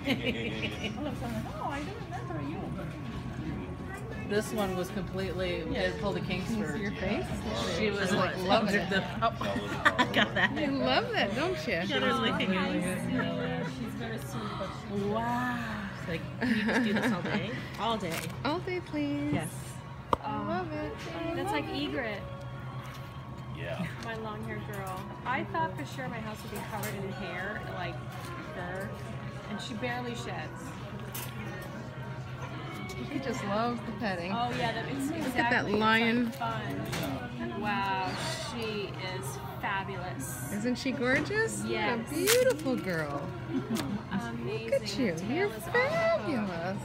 Oh, I don't remember you. This one was completely pulled the kinks for your face. She was like loving loved it. I got that. You love that, don't you? Yeah, there's my fingers. She's very sweet. Wow. It's like, can you just do this all day? All day. All day, please. Yes. I love it. That's like Egret, Yeah. my long-haired girl. I thought for sure my house would be covered in hair, like fur, and she barely sheds. He just loves the petting. Oh yeah, it's exactly. Look at that lion. It's like fun. Wow, she is fabulous. Isn't she gorgeous? Yes. What a beautiful girl. Amazing. Look at you. Her tail You're is off the hook. fabulous.